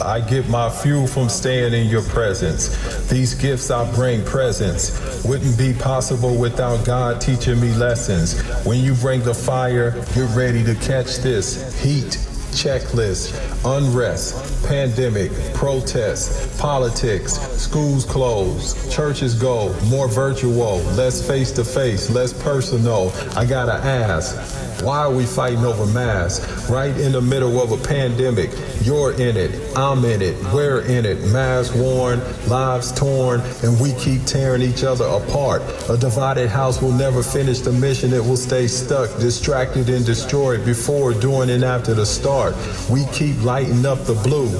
I get my fuel from staying in your presence. These gifts I bring presents. Wouldn't be possible without God teaching me lessons. When you bring the fire, you're ready to catch this heat. Checklist, unrest, pandemic, protests, politics, schools closed, churches go, more virtual, less face-to-face, less personal. I gotta ask, why are we fighting over masks? Right in the middle of a pandemic, you're in it, I'm in it, we're in it, masks worn, lives torn, and we keep tearing each other apart. A divided house will never finish the mission, it will stay stuck, distracted and destroyed before, during, and after the start. We keep lighting up the blue,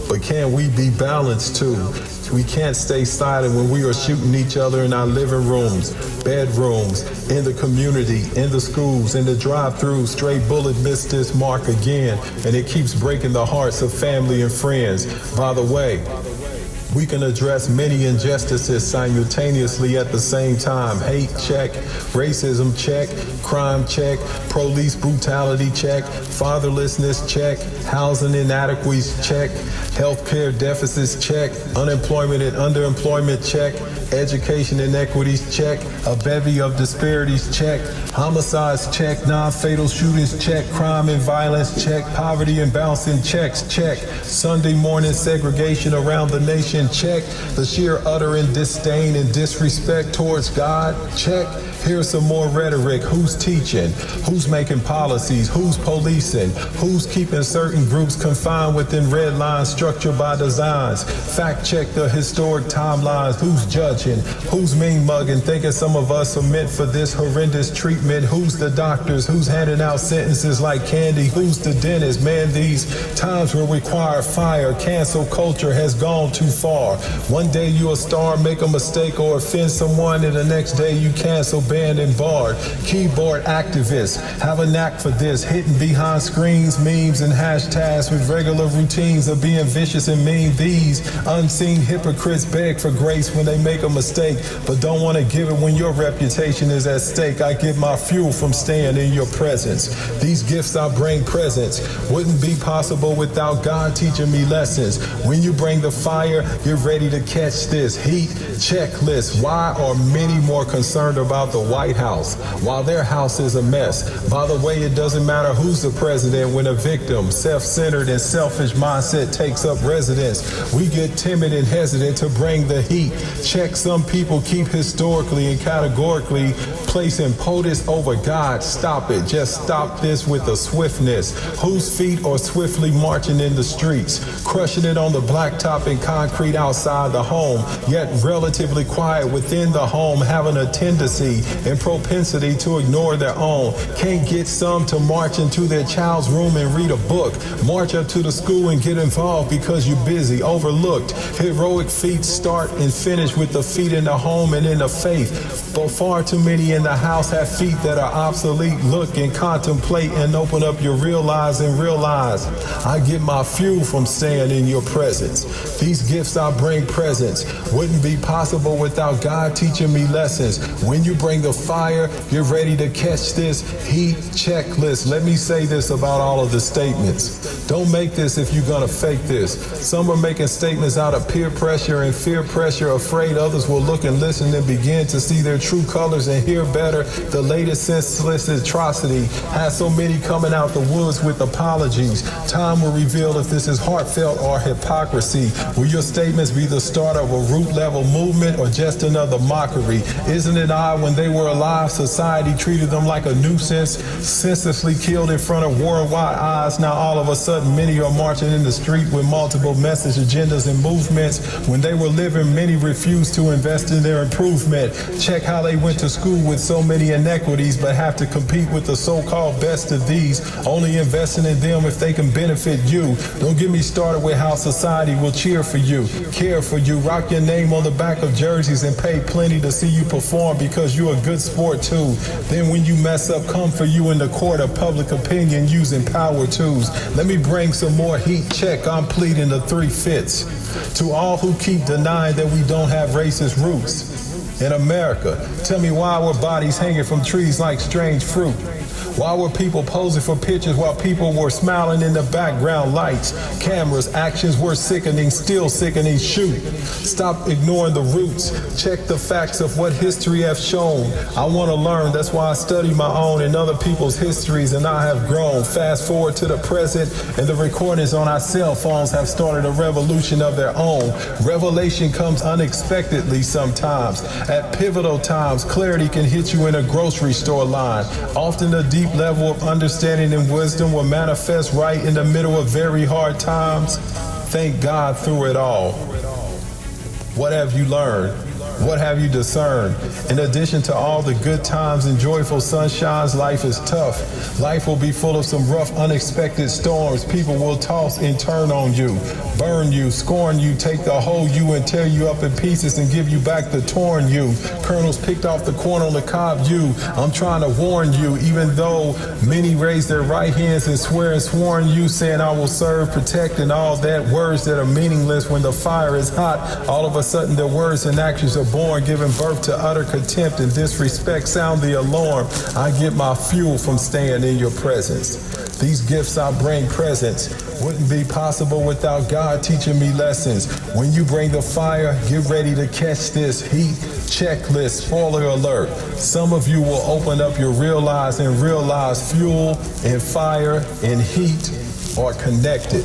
but can we be balanced too? We can't stay silent when we are shooting each other in our living rooms, bedrooms, in the community, in the schools, in the drive-thru. Stray bullet missed this mark again, and it keeps breaking the hearts of family and friends. By the way, we can address many injustices simultaneously at the same time. Hate check, racism check, crime check, police brutality check, fatherlessness check, housing inadequacies check, healthcare deficits check, unemployment and underemployment check, education inequities check, a bevy of disparities check, homicides check, non-fatal shootings check, crime and violence check, poverty and bouncing checks check, Sunday morning segregation around the nation check, the sheer uttering disdain and disrespect towards God check. Here's some more rhetoric. Who's teaching? Who's making policies? Who's policing? Who's keeping certain groups confined within red lines structured by designs? Fact check the historic timelines. Who's judging? Who's mean mugging? Thinking some of us are meant for this horrendous treatment? Who's the doctors? Who's handing out sentences like candy? Who's the dentist? Man, these times will require fire. Cancel culture has gone too far. One day you a star, make a mistake or offend someone, and the next day you cancel, banned and barred. Keyboard activists have a knack for this, hidden behind screens, memes and hashtags with regular routines of being vicious and mean. These unseen hypocrites beg for grace when they make a mistake, but don't want to give it when your reputation is at stake. I get my fuel from staying in your presence. These gifts I bring presents. Wouldn't be possible without God teaching me lessons. When you bring the fire, you're ready to catch this heat. Checklist. Why are many more concerned about the White House while their house is a mess? By the way, it doesn't matter who's the president when a victim, self-centered and selfish mindset takes up residence. We get timid and hesitant to bring the heat. Check. Some people keep historically and categorically placing POTUS over God. Stop it. Just stop this with a swiftness. Whose feet are swiftly marching in the streets, crushing it on the blacktop and concrete outside the home, yet relatively quiet within the home, having a tendency and propensity to ignore their own. Can't get some to march into their child's room and read a book, march up to the school and get involved because you're busy, overlooked. Heroic feats start and finish with the feet in the home and in the faith, but far too many in the house have feet that are obsolete. Look and contemplate and open up your real eyes and realize I get my fuel from staying in your presence. These gifts I bring presents. Wouldn't be possible without God teaching me lessons. When you bring the fire, you're ready to catch this heat. Checklist. Let me say this about all of the statements. Don't make this if you're gonna fake this. Some are making statements out of peer pressure and fear pressure, afraid others will look and listen and begin to see their true colors and hear better. The latest senseless atrocity has so many coming out the woods with apologies. Time will reveal if this is heartfelt or hypocrisy. Will your statements be the start of a root level movement or just another mockery? Isn't it odd when they were alive, society treated them like a nuisance, senselessly killed in front of worldwide eyes? Now all of a sudden many are marching in the street with multiple message agendas and movements. When they were living, many refused to invest in their improvement. Check how they went to school with so many inequities but have to compete with the so-called best of these, only investing in them if they can benefit you. Don't get me started with how society will cheer for you, care for you, rock your name on the back of jerseys and pay plenty to see you perform because you're a good sport too. Then when you mess up, come for you in the court of public opinion using power tools. Let me bring some more heat. Check. I'm pleading the 3 fifths. To all who keep denying that we don't have racist roots in America. Tell me, why were bodies hanging from trees like strange fruit? Why were people posing for pictures while people were smiling in the background lights? Cameras, actions were sickening, still sickening. Shoot. Stop ignoring the roots. Check the facts of what history have shown. I want to learn, that's why I study my own and other people's histories, and I have grown. Fast forward to the present, and the recordings on our cell phones have started a revolution of their own. Revelation comes unexpectedly sometimes. At pivotal times, clarity can hit you in a grocery store line. Often a deep level of understanding and wisdom will manifest right in the middle of very hard times. Thank God through it all. What have you learned? What have you discerned? In addition to all the good times and joyful sunshines, life is tough. Life will be full of some rough, unexpected storms. People will toss and turn on you, burn you, scorn you, take the whole you and tear you up in pieces and give you back the torn you. Kernels picked off the corn on the cob you. I'm trying to warn you, even though many raise their right hands and swear and sworn you, saying I will serve, protect, and all that, words that are meaningless when the fire is hot. All of a sudden their words and actions are born, giving birth to utter contempt and disrespect. Sound the alarm. I get my fuel from staying in your presence. These gifts I bring presents. Wouldn't be possible without God teaching me lessons. When you bring the fire, get ready to catch this heat. Checklist, spoiler alert. Some of you will open up your real eyes and realize fuel and fire and heat are connected.